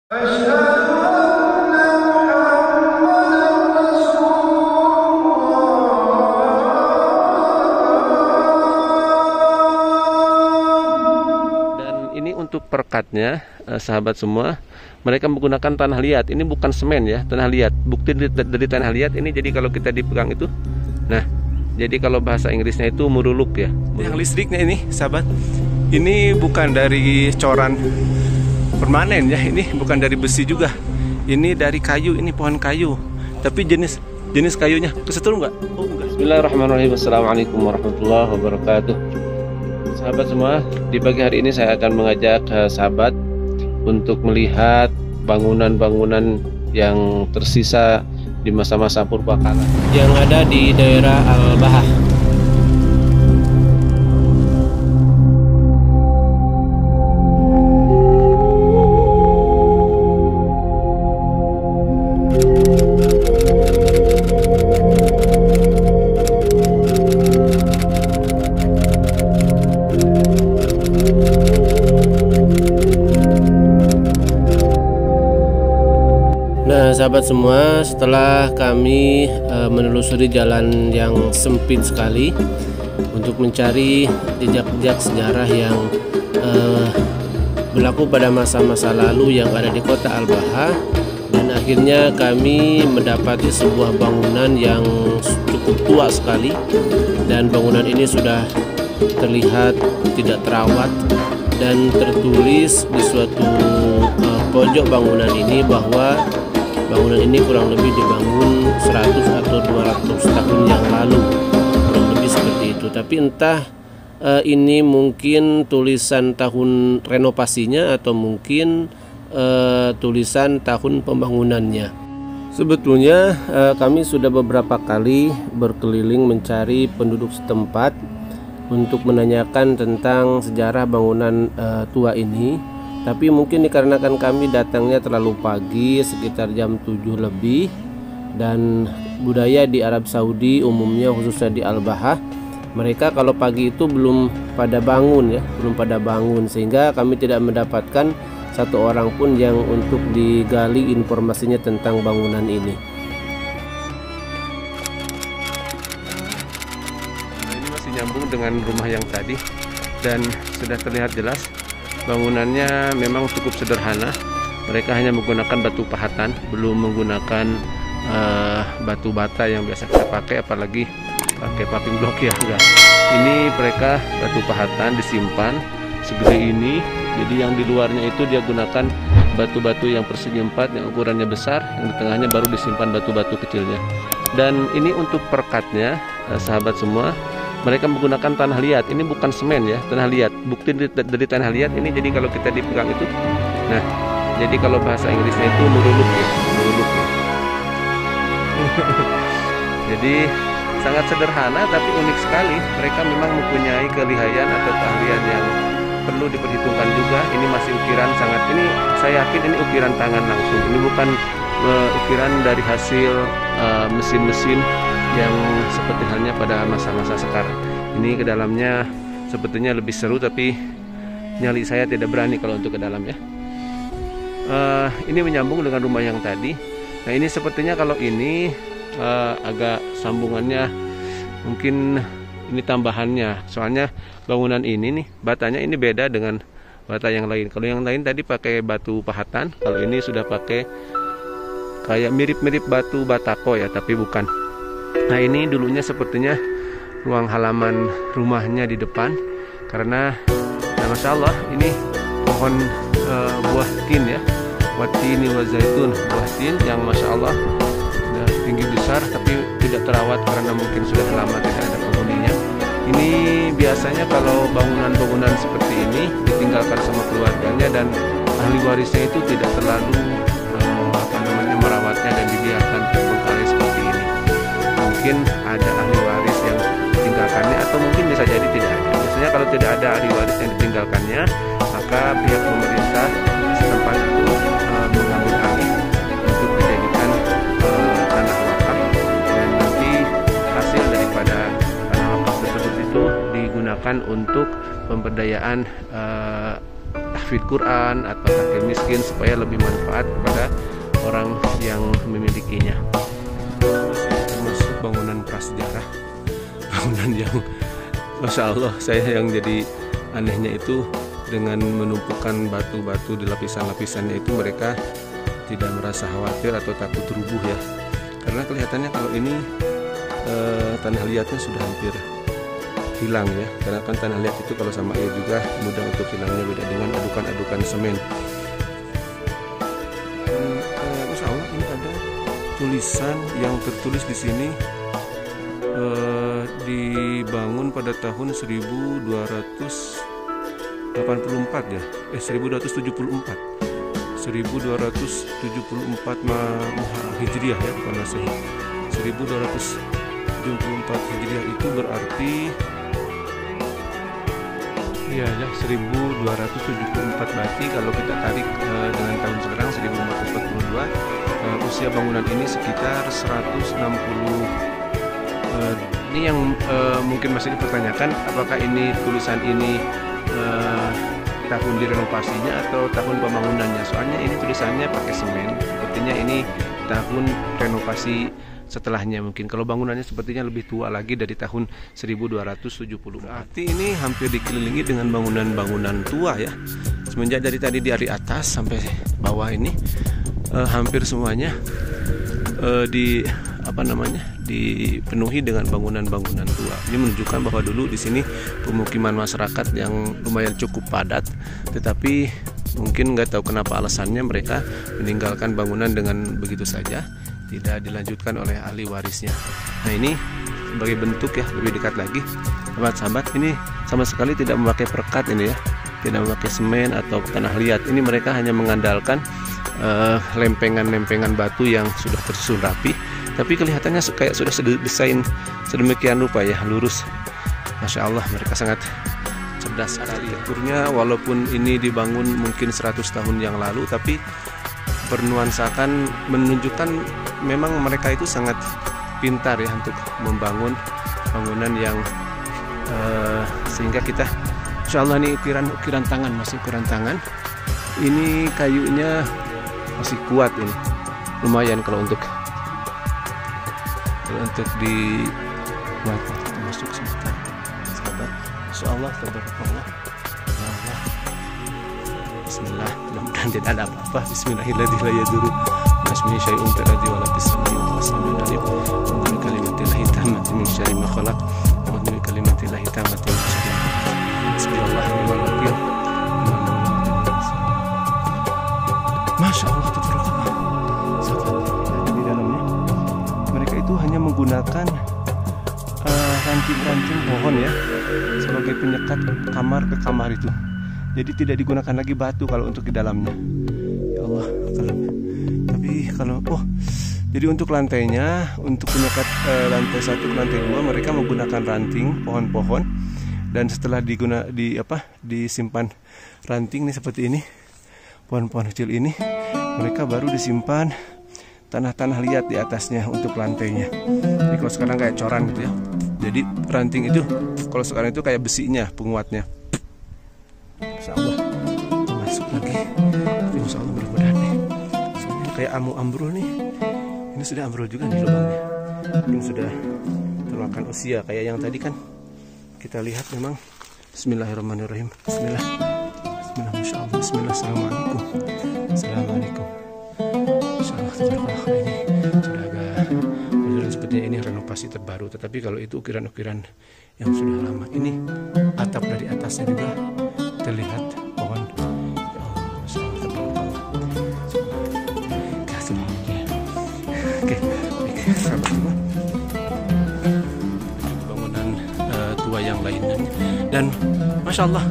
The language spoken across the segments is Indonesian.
Dan ini untuk perekatnya, sahabat semua, mereka menggunakan tanah liat. Ini bukan semen ya, tanah liat. Bukti dari tanah liat ini, jadi kalau kita dipegang itu, nah, jadi kalau bahasa Inggrisnya itu muruluk ya. Yang listriknya ini, sahabat, ini bukan dari coran permanen ya, ini bukan dari besi juga, ini dari kayu, ini pohon kayu, tapi jenis kayunya kesetrum nggak? Oh enggak. Bismillahirrahmanirrahim. Assalamualaikum warahmatullahi wabarakatuh. Sahabat semua, di pagi hari ini saya akan mengajak sahabat untuk melihat bangunan-bangunan yang tersisa di masa-masa purbakala yang ada di daerah Al-Bahah. Nah, sahabat semua, setelah kami menelusuri jalan yang sempit sekali untuk mencari jejak-jejak sejarah yang berlaku pada masa-masa lalu yang ada di kota Al-Bahah, dan akhirnya kami mendapati sebuah bangunan yang cukup tua sekali, dan bangunan ini sudah terlihat tidak terawat, dan tertulis di suatu pojok bangunan ini bahwa bangunan ini kurang lebih dibangun 100 atau 200 tahun yang lalu, kurang lebih seperti itu. Tapi entah ini mungkin tulisan tahun renovasinya atau mungkin tulisan tahun pembangunannya. Sebetulnya kami sudah beberapa kali berkeliling mencari penduduk setempat untuk menanyakan tentang sejarah bangunan tua ini. Tapi mungkin dikarenakan kami datangnya terlalu pagi, sekitar jam 7 lebih, dan budaya di Arab Saudi umumnya khususnya di Al-Bahah, mereka kalau pagi itu belum pada bangun ya, sehingga kami tidak mendapatkan satu orang pun yang untuk digali informasinya tentang bangunan ini. Nah, ini masih nyambung dengan rumah yang tadi, dan sudah terlihat jelas bangunannya memang cukup sederhana. Mereka hanya menggunakan batu pahatan, belum menggunakan batu bata yang biasa kita pakai, apalagi pakai paving block ya, enggak. Ini mereka batu pahatan disimpan segede ini. Jadi yang di luarnya itu dia gunakan batu-batu yang persegi 4 yang ukurannya besar, yang di tengahnya baru disimpan batu-batu kecilnya. Dan ini untuk perekatnya, sahabat semua, mereka menggunakan tanah liat. Ini bukan semen ya, tanah liat. Bukti dari tanah liat ini, jadi kalau kita dipegang itu, nah, jadi kalau bahasa Inggrisnya itu muruluk ya, muruluk ya. Jadi sangat sederhana tapi unik sekali. Mereka memang mempunyai kelihayan atau keahlian yang perlu diperhitungkan juga. Ini masih ukiran sangat, ini saya yakin ini ukiran tangan langsung. Ini bukan ukiran dari hasil mesin-mesin yang seperti halnya pada masa-masa sekarang. Ini ke dalamnya sepertinya lebih seru, tapi nyali saya tidak berani kalau untuk ke dalam ya. Ini menyambung dengan rumah yang tadi. Nah, ini sepertinya kalau ini agak sambungannya, mungkin ini tambahannya. Soalnya bangunan ini nih, batanya ini beda dengan bata yang lain. Kalau yang lain tadi pakai batu pahatan, kalau ini sudah pakai kayak mirip-mirip batu batako ya, tapi bukan. Nah, ini dulunya sepertinya ruang halaman rumahnya di depan, karena nah, Masya Allah ini pohon buah tin ya, watini wa zaitun, buah tin yang Masya Allah sudah tinggi besar tapi tidak terawat karena mungkin sudah lama tidak ada penghuninya. Ini biasanya kalau bangunan-bangunan seperti ini ditinggalkan sama keluarganya dan ahli warisnya itu tidak terlalu merawatnya dan dibiarkan terbengkalai seperti ini. Mungkin ada ahli waris yang ditinggalkannya, atau mungkin bisa jadi tidak ada. Biasanya kalau tidak ada ahli waris yang ditinggalkannya, maka pihak pemerintah setempat itu mengambil alih untuk dijadikan tanah wakaf, dan nanti hasil daripada tanah wakaf tersebut itu digunakan untuk pemberdayaan tahfidz Quran atau fakir miskin supaya lebih manfaat kepada orang yang memilikinya. Termasuk bangunan prasejarah, bangunan yang Masya Allah, saya yang jadi anehnya itu dengan menumpukan batu-batu di lapisan-lapisannya itu mereka tidak merasa khawatir atau takut rubuh ya, karena kelihatannya kalau ini tanah liatnya sudah hampir hilang ya, karena kan tanah liat itu kalau sama air juga mudah untuk hilangnya, beda dengan adukan-adukan semen. Masya Allah, ini ada tulisan yang tertulis di sini, dibangun pada tahun 1284 ya, 1274 Hijriah ya, bukan Masehi. 1274 Hijriah itu berarti ya 1274, berarti kalau kita tarik dengan tahun sekarang 1442, usia bangunan ini sekitar 160. Ini yang mungkin masih dipertanyakan, apakah ini tulisan ini tahun direnovasinya atau tahun pembangunannya. Soalnya ini tulisannya pakai semen, sepertinya ini tahun renovasi setelahnya mungkin. Kalau bangunannya sepertinya lebih tua lagi dari tahun 1270. Berarti ini hampir dikelilingi dengan bangunan-bangunan tua ya. Semenjak dari tadi dari atas sampai bawah ini hampir semuanya dipenuhi dengan bangunan-bangunan tua. Ini menunjukkan bahwa dulu di sini pemukiman masyarakat yang lumayan cukup padat, tetapi mungkin nggak tahu kenapa alasannya mereka meninggalkan bangunan dengan begitu saja, tidak dilanjutkan oleh ahli warisnya. Nah, ini sebagai bentuk ya, lebih dekat lagi, sahabat-sahabat, ini sama sekali tidak memakai perekat ini ya, tidak memakai semen atau tanah liat. Ini mereka hanya mengandalkan lempengan-lempengan batu yang sudah tersusun rapi, tapi kelihatannya kayak sudah desain sedemikian rupa ya, lurus. Masya Allah, mereka sangat cerdas arsitekturnya. Walaupun ini dibangun mungkin 100 tahun yang lalu, tapi bernuansakan, menunjukkan memang mereka itu sangat pintar ya untuk membangun bangunan yang sehingga kita, Insya Allah, ini ukiran tangan, masih ukiran tangan. Ini kayunya masih kuat ini, lumayan kalau untuk dibuat. Masuk sebentar, sahabat. Insya Allah, tabarakallah. Bismillah, mudah-mudahan tidak ada apa-apa. Bismillahirrahmanirrahim. Bismillah syai'un teradi wa la bismillah wa sallallahu alaihi wa sallam. Kalimatillahi tammati min syarri ma khalaq. Wa min kalimatillahi tammati min syarri ma khalaq. Bismillahirrahmanirrahim. Masya Allah, tabarakallah. Di dalamnya mereka itu hanya menggunakan ranting-ranting pohon ya sebagai penyekat kamar ke kamar itu. Jadi tidak digunakan lagi batu kalau untuk di dalamnya. Ya Allah, jadi untuk lantainya, untuk penyekat lantai 1 ke lantai 2 mereka menggunakan ranting pohon-pohon, dan setelah disimpan ranting nih seperti ini, pohon-pohon kecil ini, mereka baru disimpan tanah-tanah liat di atasnya untuk lantainya. Jadi kalau sekarang kayak coran gitu ya. Jadi ranting itu kalau sekarang itu kayak besinya, penguatnya. Insya Allah masuk lagi. Tapi Insya Allah mudah-mudahan nih, soalnya kayak ambrol nih. Ini sudah ambrol juga nih lubangnya. Mungkin sudah termakan usia kayak yang tadi kan kita lihat. Memang Bismillahirrahmanirrahim. Bismillah, Masya Allah. Bismillah, Assalamualaikum. Assalamualaikum. Insya Allah, ini sudah agak modern, sepertinya ini renovasi terbaru. Tetapi kalau itu ukiran-ukiran yang sudah lama. Ini atap dari atasnya juga terlihat pohon. Ya Allah, Masya Allah, tabarakallah. Oke, sahabat semua. Bangunan tua yang lainnya. Dan Masya Allah,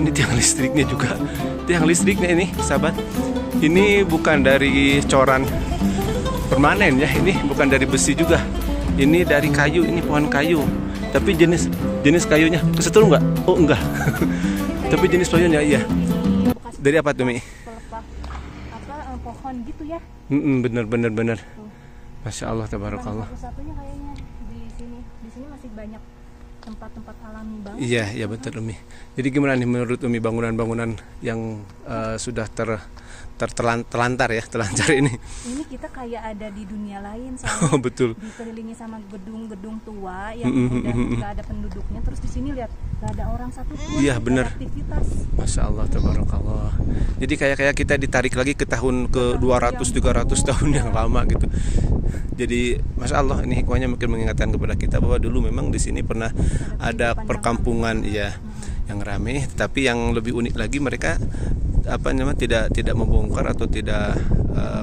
ini tiang listriknya juga. Tiang listriknya ini, sahabat, ini bukan dari coran permanen ya. Ini bukan dari besi juga. Ini dari kayu, ini pohon kayu. Tapi jenis kayunya kesetul nggak? Oh enggak. Tapi jenis kayunya iya. Dari apa tuh Mi? Pohon gitu ya. Bener. Masya Allah, tabarakallah. Satu-satunya kayaknya di sini masih banyak tempat-tempat alami banget. Iya, ya betul Umi. Jadi gimana nih menurut Umi bangunan-bangunan yang sudah terlantar ya, telancar ini? Ini kita kayak ada di dunia lain, Oh soalnya betul. dikelilingi sama gedung-gedung tua yang udah nggak ada penduduknya. Terus di sini lihat nggak ada orang satu pun. Iya, nggak bener. ada aktivitas. Masya Allah, tabarakallah. Jadi kayak kita ditarik lagi ke tahun ke 200-300 tahun yang lama gitu. Jadi Masya Allah, ini hikmahnya mungkin mengingatkan kepada kita bahwa dulu memang di sini pernah ada perkampungan ya yang ramai, tapi yang lebih unik lagi mereka tidak membongkar atau tidak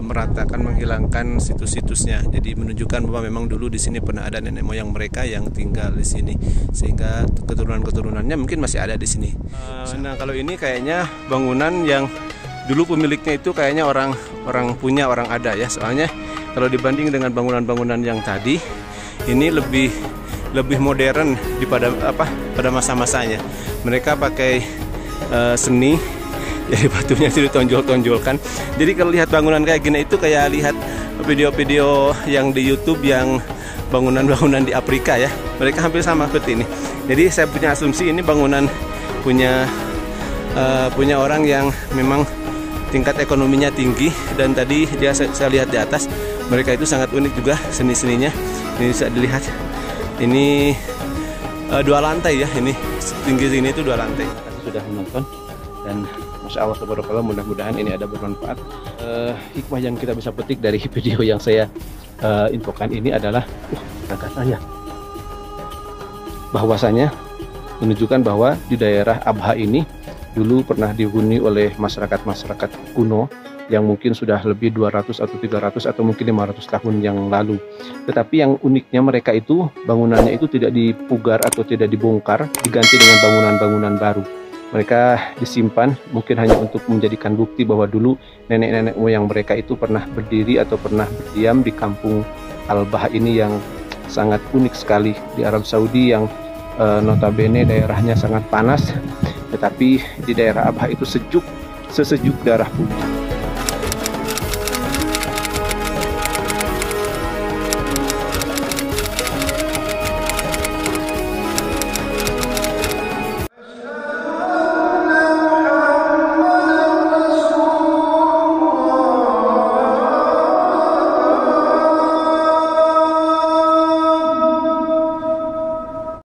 meratakan, menghilangkan situs-situsnya. Jadi menunjukkan bahwa memang dulu di sini pernah ada nenek moyang mereka yang tinggal di sini, sehingga keturunan-keturunannya mungkin masih ada di sini. Nah kalau ini kayaknya bangunan yang dulu pemiliknya itu kayaknya orang ada ya, soalnya kalau dibanding dengan bangunan-bangunan yang tadi, ini lebih modern pada masa-masanya. Mereka pakai seni. Jadi batunya itu ditonjol-tonjolkan. Jadi kalau lihat bangunan kayak gini itu kayak lihat video-video yang di YouTube yang bangunan-bangunan di Afrika ya. Mereka hampir sama seperti ini. Jadi saya punya asumsi ini bangunan punya orang yang memang tingkat ekonominya tinggi, dan tadi saya lihat di atas mereka itu sangat unik juga seni-seninya. Ini bisa dilihat. Ini 2 lantai ya, ini tinggi sini itu 2 lantai. Sudah menonton dan Masya Allah, tabarakallah, mudah-mudahan ini ada bermanfaat. Hikmah yang kita bisa petik dari video yang saya infokan ini adalah bahwasanya menunjukkan bahwa di daerah Abha ini dulu pernah dihuni oleh masyarakat kuno yang mungkin sudah lebih 200 atau 300 atau mungkin 500 tahun yang lalu. Tetapi yang uniknya mereka itu bangunannya itu tidak dipugar atau tidak dibongkar, diganti dengan bangunan-bangunan baru. Mereka disimpan mungkin hanya untuk menjadikan bukti bahwa dulu nenek-nenek moyang mereka itu pernah berdiri atau pernah berdiam di kampung Al-Bah ini yang sangat unik sekali di Arab Saudi, yang notabene daerahnya sangat panas, tetapi di daerah Abha itu sejuk, sesejuk darah bumi.